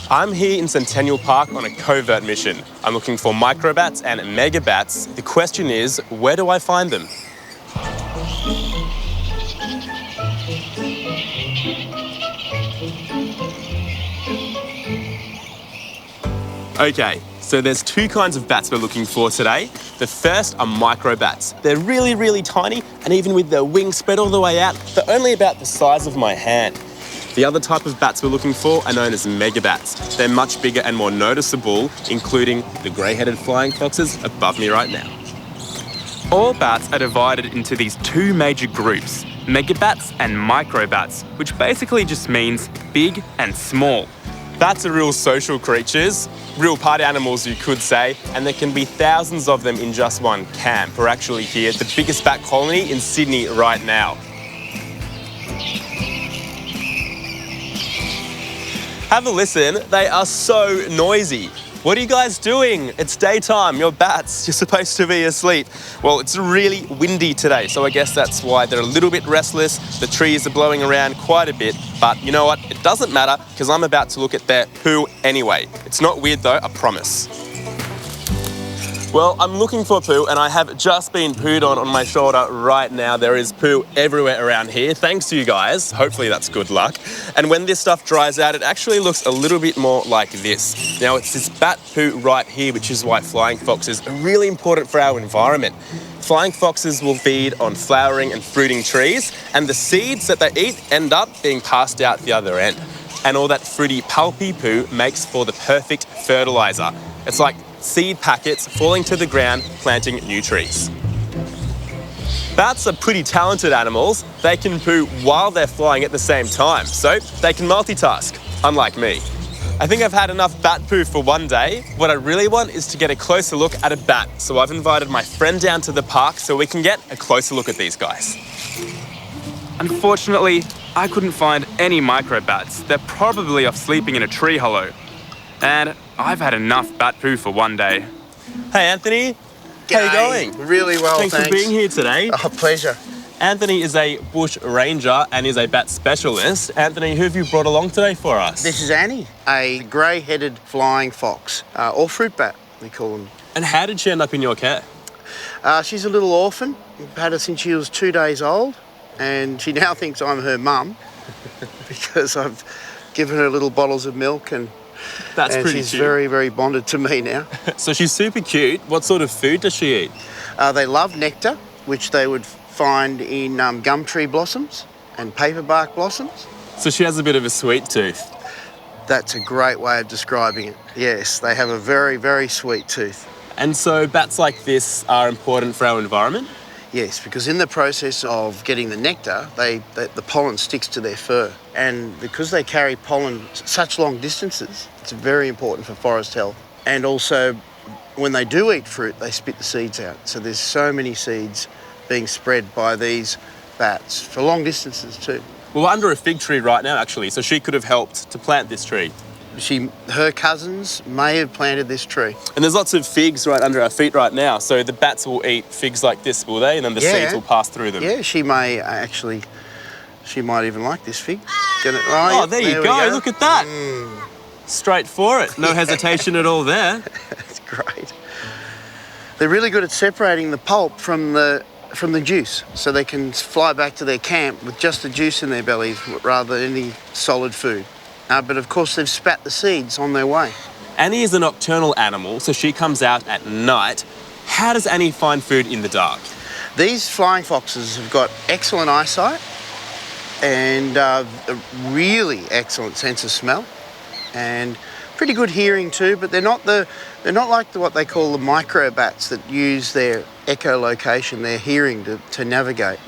I'm here in Centennial Park on a covert mission. I'm looking for microbats and megabats. The question is, where do I find them? Okay, so there's two kinds of bats we're looking for today. The first are microbats. They're really, really tiny, and even with their wings spread all the way out, they're only about the size of my hand. The other type of bats we're looking for are known as megabats. They're much bigger and more noticeable, including the grey-headed flying foxes above me right now. All bats are divided into these two major groups, megabats and microbats, which basically just means big and small. Bats are real social creatures, real party animals you could say, and there can be thousands of them in just one camp. We're actually here at the biggest bat colony in Sydney right now. Have a listen, they are so noisy. What are you guys doing? It's daytime, you're bats, you're supposed to be asleep. Well, it's really windy today, so I guess that's why they're a little bit restless. The trees are blowing around quite a bit, but you know what? It doesn't matter because I'm about to look at their poo anyway. It's not weird though, I promise. Well, I'm looking for poo and I have just been pooed on my shoulder right now. There is poo everywhere around here, thanks to you guys. Hopefully that's good luck. And when this stuff dries out, it actually looks a little bit more like this. Now it's this bat poo right here, which is why flying foxes are really important for our environment. Flying foxes will feed on flowering and fruiting trees, and the seeds that they eat end up being passed out the other end. And all that fruity pulpy poo makes for the perfect fertilizer. It's like seed packets falling to the ground, planting new trees. Bats are pretty talented animals. They can poo while they're flying at the same time, so they can multitask, unlike me. I think I've had enough bat poo for one day. What I really want is to get a closer look at a bat, so I've invited my friend down to the park so we can get a closer look at these guys. Unfortunately, I couldn't find any microbats. They're probably off sleeping in a tree hollow. And I've had enough bat poo for one day. Hey Anthony, how are you going? Really well, thanks. Thanks for being here today. Oh, pleasure. Anthony is a bush ranger and is a bat specialist. Anthony, who have you brought along today for us? This is Annie, a grey-headed flying fox, or fruit bat, we call them. And how did she end up in your care? She's a little orphan. We've had her since she was 2 days old, and she now thinks I'm her mum because I've given her little bottles of milk and she's cute. very, very bonded to me now. So she's super cute. What sort of food does she eat? They love nectar, which they would find in gum tree blossoms and paper bark blossoms. So she has a bit of a sweet tooth. That's a great way of describing it. Yes, they have a very, very sweet tooth. And so bats like this are important for our environment? Yes, because in the process of getting the nectar, the pollen sticks to their fur. And because they carry pollen such long distances, it's very important for forest health. And also, when they do eat fruit, they spit the seeds out. So there's so many seeds being spread by these bats for long distances too. Well, we're under a fig tree right now, actually, so she could have helped to plant this tree. Her cousins may have planted this tree. And there's lots of figs right under our feet right now, so the bats will eat figs like this, will they? And then the seeds will pass through them. Yeah, she may actually, she might even like this fig. There you go, look at that. Straight for it, no hesitation at all there. That's great. They're really good at separating the pulp from the juice, so they can fly back to their camp with just the juice in their bellies rather than any solid food. But of course they've spat the seeds on their way. Annie is a nocturnal animal, so she comes out at night. How does Annie find food in the dark? These flying foxes have got excellent eyesight and a really excellent sense of smell and pretty good hearing too, but they're not like what they call the microbats that use their echolocation, their hearing to navigate.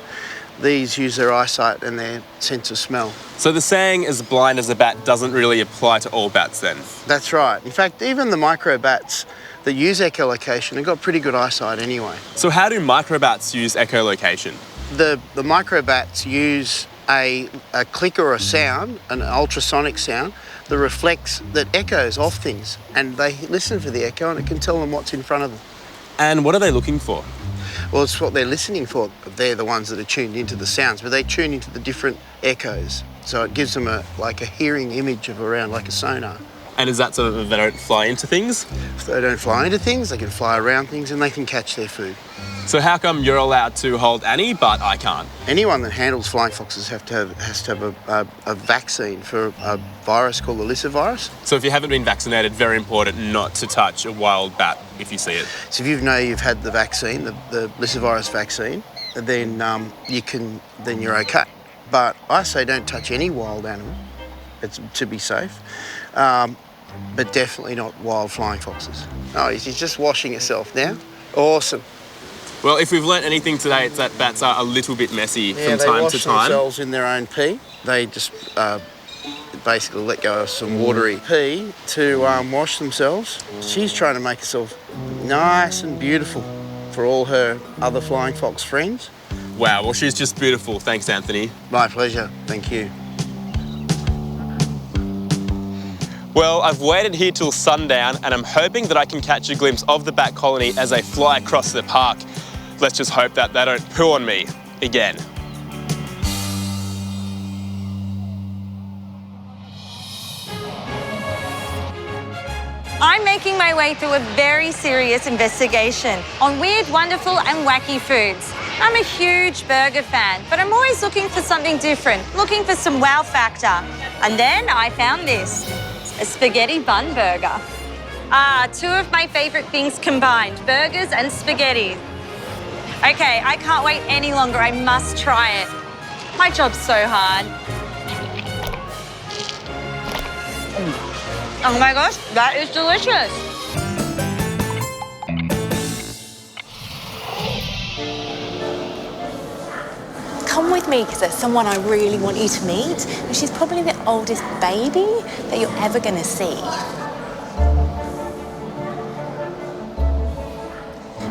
These use their eyesight and their sense of smell. So the saying, as blind as a bat, doesn't really apply to all bats then? That's right. In fact, even the microbats that use echolocation have got pretty good eyesight anyway. So how do microbats use echolocation? The microbats use a click or a sound, an ultrasonic sound, that echoes off things. And they listen for the echo and it can tell them what's in front of them. And what are they looking for? Well, it's what they're listening for. They're the ones that are tuned into the sounds, but they tune into the different echoes. So it gives them like a hearing image of around like a sonar. And is that so that they don't fly into things? If they don't fly into things, they can fly around things and they can catch their food. So how come you're allowed to hold Annie, but I can't? Anyone that handles flying foxes has to have a vaccine for a virus called the lyssavirus. So if you haven't been vaccinated, very important not to touch a wild bat if you see it. So if you've had the vaccine, the lyssavirus vaccine, then then you're okay. But I say don't touch any wild animal. It's to be safe. But definitely not wild flying foxes. Oh, she's just washing herself now. Awesome. Well, if we've learnt anything today, it's that bats are a little bit messy from time to time. They wash time. themselves in their own pee. They just basically let go of some watery pee to wash themselves. She's trying to make herself nice and beautiful for all her other flying fox friends. Wow, well, she's just beautiful. Thanks, Anthony. My pleasure. Thank you. Well, I've waited here till sundown and I'm hoping that I can catch a glimpse of the bat colony as they fly across the park. Let's just hope that they don't poo on me again. I'm making my way through a very serious investigation on weird, wonderful and wacky foods. I'm a huge burger fan, but I'm always looking for something different, looking for some wow factor. And then I found this. A spaghetti bun burger. Two of my favourite things combined, burgers and spaghetti. Okay, I can't wait any longer. I must try it. My job's so hard. Oh my gosh, that is delicious. Come with me because there's someone I really want you to meet. And she's probably the oldest baby that you're ever going to see.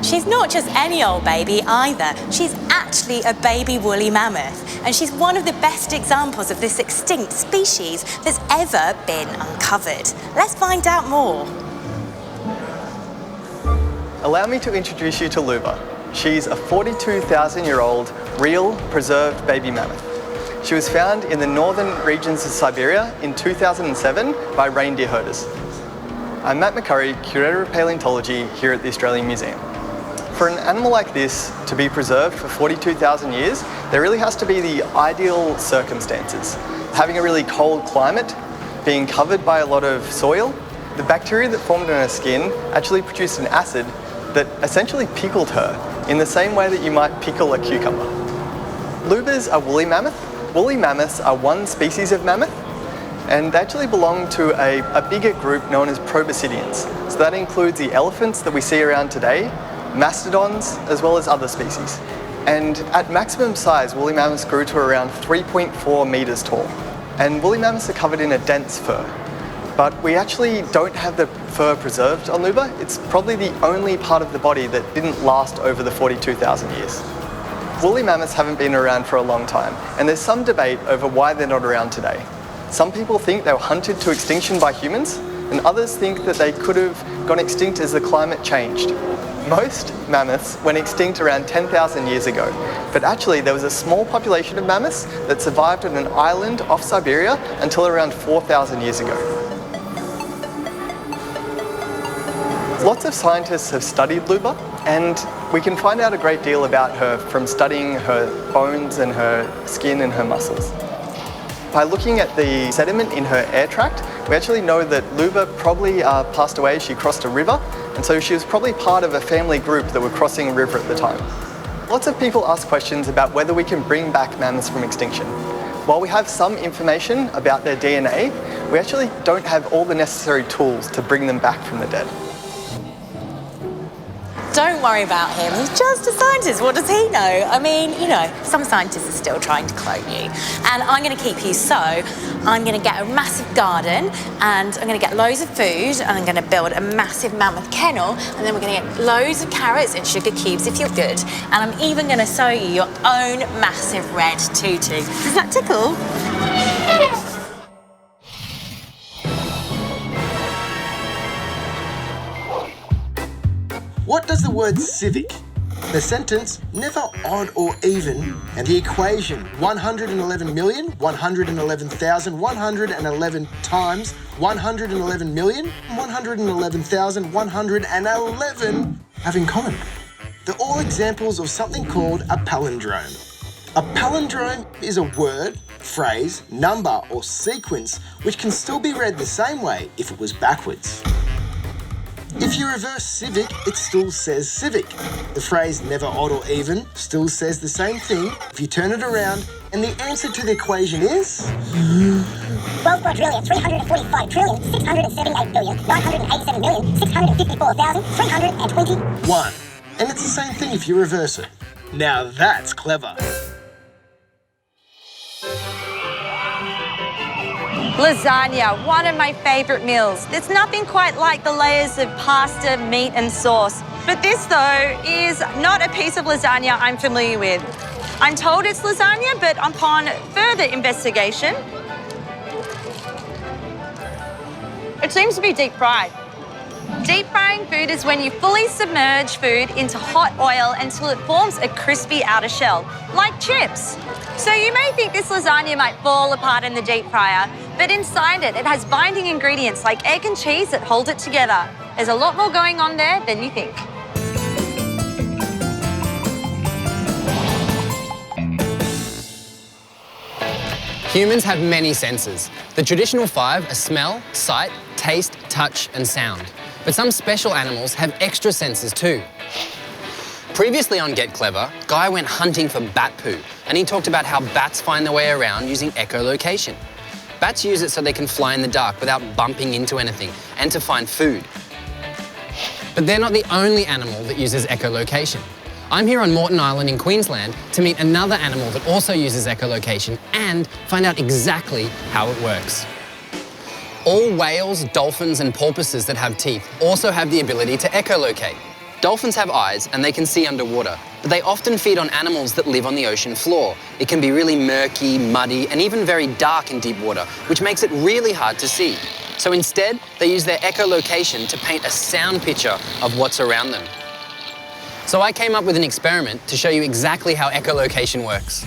She's not just any old baby either. She's actually a baby woolly mammoth. And she's one of the best examples of this extinct species that's ever been uncovered. Let's find out more. Allow me to introduce you to Luba. She's a 42,000-year-old real preserved baby mammoth. She was found in the northern regions of Siberia in 2007 by reindeer herders. I'm Matt McCurry, Curator of Paleontology here at the Australian Museum. For an animal like this to be preserved for 42,000 years, there really has to be the ideal circumstances. Having a really cold climate, being covered by a lot of soil, the bacteria that formed on her skin actually produced an acid that essentially pickled her in the same way that you might pickle a cucumber. Lubas are woolly mammoth. Woolly mammoths are one species of mammoth, and they actually belong to a bigger group known as proboscideans. So that includes the elephants that we see around today, mastodons, as well as other species. And at maximum size, woolly mammoths grew to around 3.4 meters tall. And woolly mammoths are covered in a dense fur. But we actually don't have the fur preserved on Luba. It's probably the only part of the body that didn't last over the 42,000 years. Woolly mammoths haven't been around for a long time, and there's some debate over why they're not around today. Some people think they were hunted to extinction by humans, and others think that they could have gone extinct as the climate changed. Most mammoths went extinct around 10,000 years ago, but actually there was a small population of mammoths that survived on an island off Siberia until around 4,000 years ago. Lots of scientists have studied Luba, and we can find out a great deal about her from studying her bones and her skin and her muscles. By looking at the sediment in her air tract, we actually know that Luba probably passed away. She crossed a river, and so she was probably part of a family group that were crossing a river at the time. Lots of people ask questions about whether we can bring back mammoths from extinction. While we have some information about their DNA, we actually don't have all the necessary tools to bring them back from the dead. Don't worry about him. He's just a scientist. What does he know? I mean, you know, some scientists are still trying to clone you. And I'm going to keep you, so I'm going to get a massive garden and I'm going to get loads of food and I'm going to build a massive mammoth kennel and then we're going to get loads of carrots and sugar cubes if you're good. And I'm even going to sew you your own massive red tutu. Does that tickle? What does the word civic The sentence, never odd or even, and the equation, 111,111,111 times 111,111,111 have in common. They're all examples of something called a palindrome. A palindrome is a word, phrase, number, or sequence which can still be read the same way if it was backwards. If you reverse civic, it still says civic. The phrase never odd or even still says the same thing if you turn it around, and the answer to the equation is 12,345,678,987,654,321. And it's the same thing if you reverse it. Now that's clever. Lasagna, one of my favourite meals. There's nothing quite like the layers of pasta, meat and sauce. But this, though, is not a piece of lasagna I'm familiar with. I'm told it's lasagna, but upon further investigation, it seems to be deep fried. Deep frying food is when you fully submerge food into hot oil until it forms a crispy outer shell, like chips. So you may think this lasagna might fall apart in the deep fryer, but inside it has binding ingredients like egg and cheese that hold it together. There's a lot more going on there than you think. Humans have many senses. The traditional 5 are smell, sight, taste, touch and sound. But some special animals have extra senses too. Previously on Get Clever, Guy went hunting for bat poo, and he talked about how bats find their way around using echolocation. Bats use it so they can fly in the dark without bumping into anything and to find food. But they're not the only animal that uses echolocation. I'm here on Moreton Island in Queensland to meet another animal that also uses echolocation and find out exactly how it works. All whales, dolphins and porpoises that have teeth also have the ability to echolocate. Dolphins have eyes and they can see underwater, but they often feed on animals that live on the ocean floor. It can be really murky, muddy and even very dark in deep water, which makes it really hard to see. So instead, they use their echolocation to paint a sound picture of what's around them. So I came up with an experiment to show you exactly how echolocation works.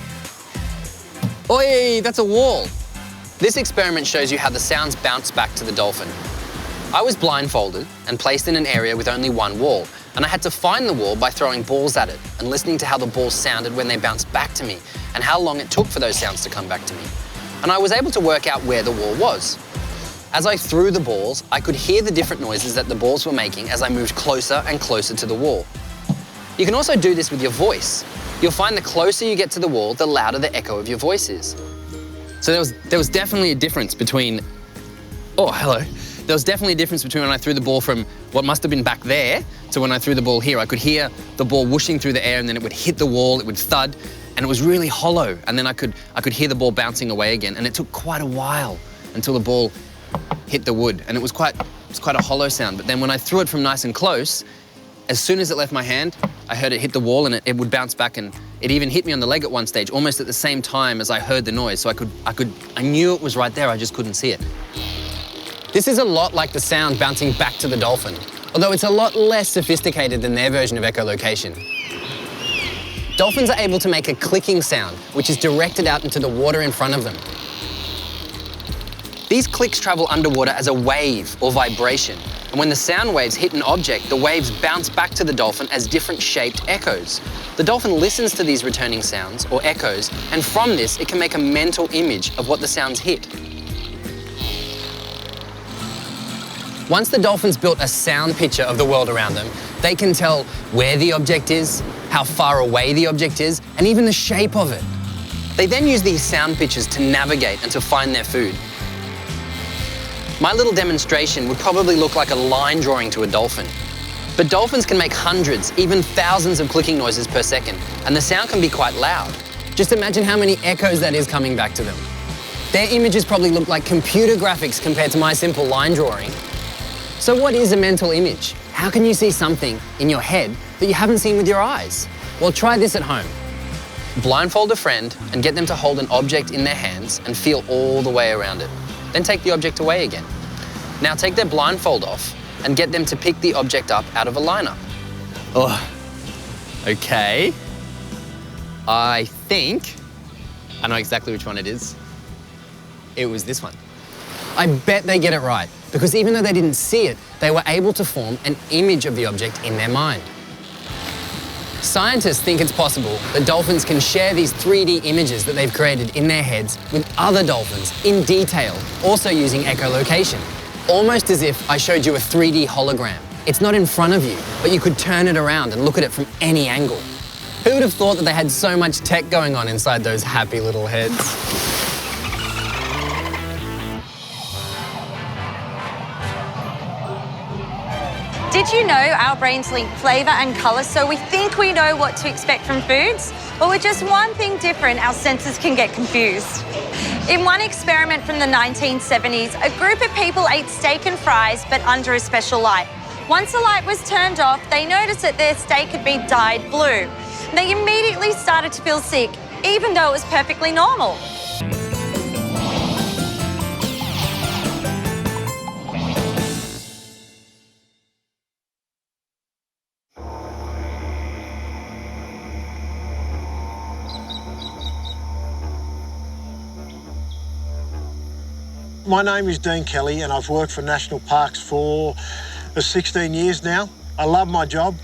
Oi, that's a wall. This experiment shows you how the sounds bounce back to the dolphin. I was blindfolded and placed in an area with only one wall, and I had to find the wall by throwing balls at it and listening to how the balls sounded when they bounced back to me and how long it took for those sounds to come back to me. And I was able to work out where the wall was. As I threw the balls, I could hear the different noises that the balls were making as I moved closer and closer to the wall. You can also do this with your voice. You'll find the closer you get to the wall, the louder the echo of your voice is. So there was definitely a difference between, oh, hello. There was definitely a difference between when I threw the ball from what must have been back there to when I threw the ball here. I could hear the ball whooshing through the air and then it would hit the wall, it would thud, and it was really hollow. And then I could hear the ball bouncing away again, and it took quite a while until the ball hit the wood, and it was quite a hollow sound. But then when I threw it from nice and close, as soon as it left my hand, I heard it hit the wall and it would bounce back, and it even hit me on the leg at one stage, almost at the same time as I heard the noise. So I knew it was right there, I just couldn't see it. This is a lot like the sound bouncing back to the dolphin, although it's a lot less sophisticated than their version of echolocation. Dolphins are able to make a clicking sound, which is directed out into the water in front of them. These clicks travel underwater as a wave or vibration, and when the sound waves hit an object, the waves bounce back to the dolphin as different shaped echoes. The dolphin listens to these returning sounds, or echoes, and from this it can make a mental image of what the sounds hit. Once the dolphins built a sound picture of the world around them, they can tell where the object is, how far away the object is, and even the shape of it. They then use these sound pictures to navigate and to find their food. My little demonstration would probably look like a line drawing to a dolphin. But dolphins can make hundreds, even thousands of clicking noises per second, and the sound can be quite loud. Just imagine how many echoes that is coming back to them. Their images probably look like computer graphics compared to my simple line drawing. So what is a mental image? How can you see something in your head that you haven't seen with your eyes? Well, try this at home. Blindfold a friend and get them to hold an object in their hands and feel all the way around it. Then take the object away again. Now take their blindfold off and get them to pick the object up out of a lineup. Oh, Okay. I think I know exactly which one it is. It was this one. I bet they get it right, because even though they didn't see it, they were able to form an image of the object in their mind. Scientists think it's possible that dolphins can share these 3D images that they've created in their heads with other dolphins in detail, also using echolocation. Almost as if I showed you a 3D hologram. It's not in front of you, but you could turn it around and look at it from any angle. Who would have thought that they had so much tech going on inside those happy little heads? Did you know our brains link flavour and colour, so we think we know what to expect from foods? But with just one thing different, our senses can get confused. In one experiment from the 1970s, a group of people ate steak and fries, but under a special light. Once the light was turned off, they noticed that their steak had been dyed blue. They immediately started to feel sick, even though it was perfectly normal. My name is Dean Kelly and I've worked for National Parks for 16 years now. I love my job.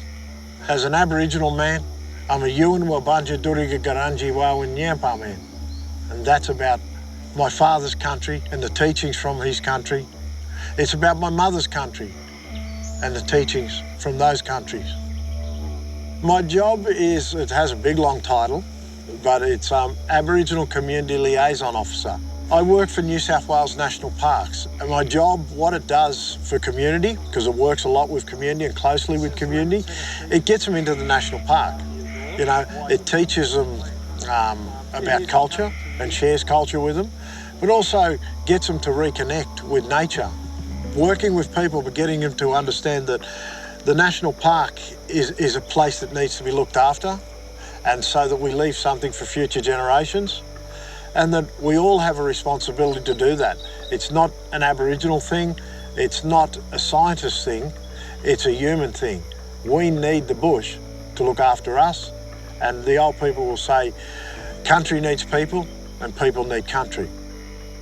As an Aboriginal man, I'm a Yuin Wabanja Duriga Garanji Wawin Nyampa man. And that's about my father's country and the teachings from his country. It's about my mother's country and the teachings from those countries. My job is, it has a big long title, but it's Aboriginal Community Liaison Officer. I work for New South Wales National Parks, and my job, what it does for community, because it works a lot with community and closely with community, it gets them into the national park. You know, it teaches them about culture and shares culture with them, but also gets them to reconnect with nature. Working with people, but getting them to understand that the national park is a place that needs to be looked after, and so that we leave something for future generations. And that we all have a responsibility to do that. It's not an Aboriginal thing, it's not a scientist thing, it's a human thing. We need the bush to look after us, and the old people will say, country needs people and people need country.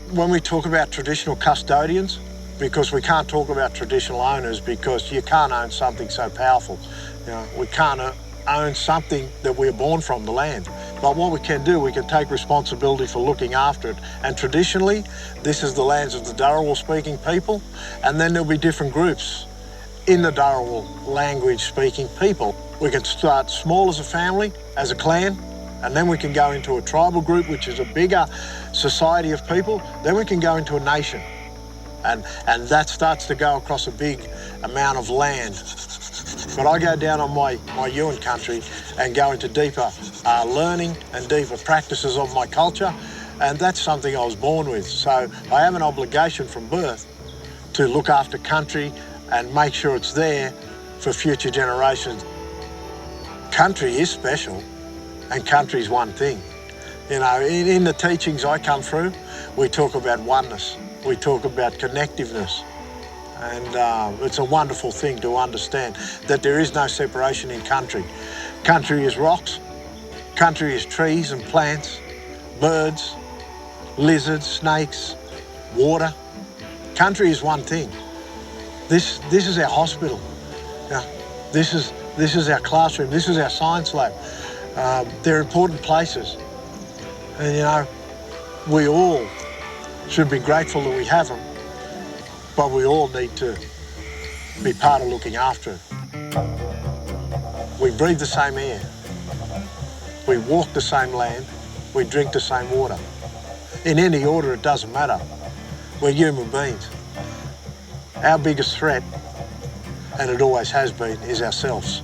When we talk about traditional custodians, because we can't talk about traditional owners because you can't own something so powerful. You know, we can't own something that we're born from, the land. But what we can do, we can take responsibility for looking after it. And traditionally, this is the lands of the Dharawal speaking people, and then there'll be different groups in the Dharawal language speaking people. We can start small as a family, as a clan, and then we can go into a tribal group, which is a bigger society of people. Then we can go into a nation. And that starts to go across a big amount of land. But I go down on my Yuin country and go into deeper learning and deeper practices of my culture, and that's something I was born with. So I have an obligation from birth to look after country and make sure it's there for future generations. Country is special, and country is one thing. You know, in the teachings I come through, we talk about oneness. We talk about connectiveness, and it's a wonderful thing to understand that there is no separation in country. Country is rocks, country is trees and plants, birds, lizards, snakes, water. Country is one thing. This is our hospital. Yeah, this is our classroom. This is our science lab. They're important places, and you know, we all should be grateful that we have them, but we all need to be part of looking after it. We breathe the same air, we walk the same land, we drink the same water. In any order, it doesn't matter. We're human beings. Our biggest threat, and it always has been, is ourselves.